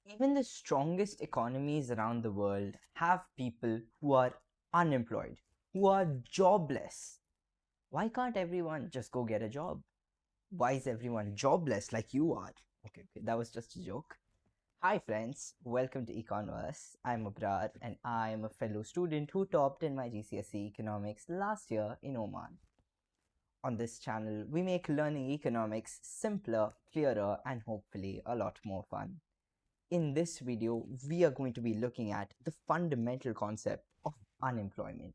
Even the strongest economies around the world have people who are unemployed, who are jobless. Why can't everyone just go get a job? Why is everyone jobless like you are? Okay, that was just a joke. Hi friends, welcome to Econverse. I'm Abrar and I am a fellow student who topped in my GCSE Economics last year in Oman. On this channel, we make learning economics simpler, clearer, and hopefully a lot more fun. In this video, we are going to be looking at the fundamental concept of unemployment.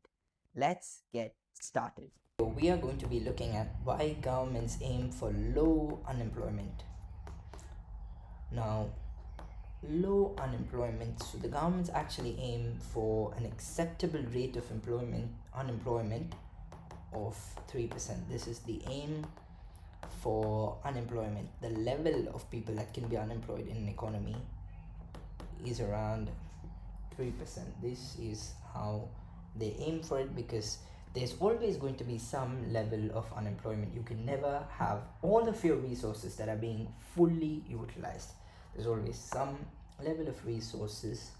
Let's get started. So we are going to be looking at why governments aim for low unemployment. Now, low unemployment, so the governments actually aim for an acceptable rate of unemployment of 3%. This is the aim for unemployment. The level of people that can be unemployed in an economy is around 3%. This is how they aim for it, because there's always going to be some level of unemployment. You can never have all of your resources that are being fully utilized. There's always some level of resources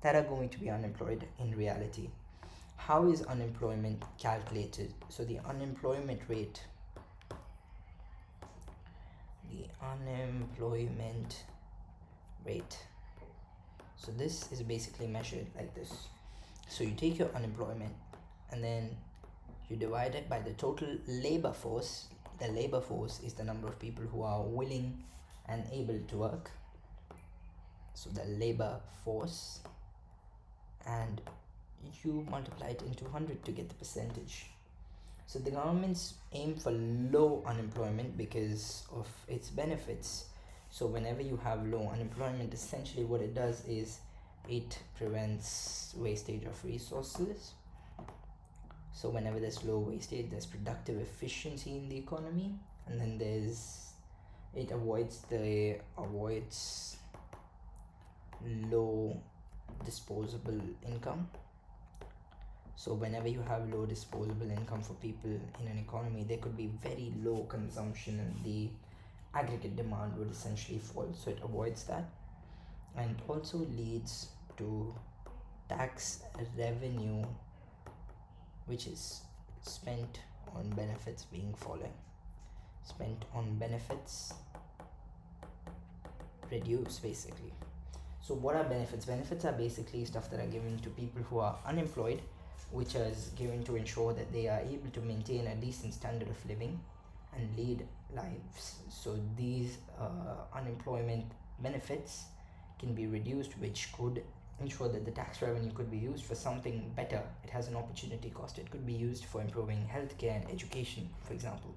that are going to be unemployed in reality. How is unemployment calculated? So the unemployment rate so this is basically measured like this. So you take your unemployment and then you divide it by the total labor force. The labor force is the number of people who are willing and able to work. So the labor force, and you multiply it into 100 to get the percentage. So the governments aim for low unemployment because of its benefits. So whenever you have low unemployment, essentially what it does is it prevents wastage of resources. So whenever there's low wastage, there's productive efficiency in the economy, and then it avoids low disposable income. So whenever you have low disposable income for people in an economy, there could be very low consumption and the aggregate demand would essentially fall. So it avoids that, and also leads to tax revenue, which is spent on benefits reduce basically. So what are benefits? Benefits are basically stuff that are given to people who are unemployed, which is given to ensure that they are able to maintain a decent standard of living and lead lives. So these unemployment benefits can be reduced, which could ensure that the tax revenue could be used for something better. It has an opportunity cost. It could be used for improving healthcare and education, for example.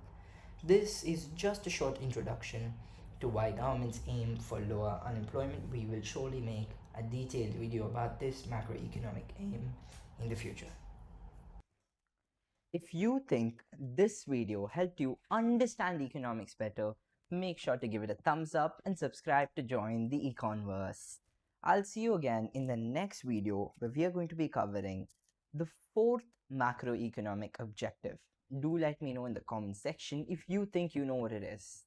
This is just a short introduction to why governments aim for lower unemployment. We will surely make a detailed video about this macroeconomic aim in the future. If you think this video helped you understand economics better, make sure to give it a thumbs up and subscribe to join the Econverse. I'll see you again in the next video where we are going to be covering the fourth macroeconomic objective. Do let me know in the comment section if you think you know what it is.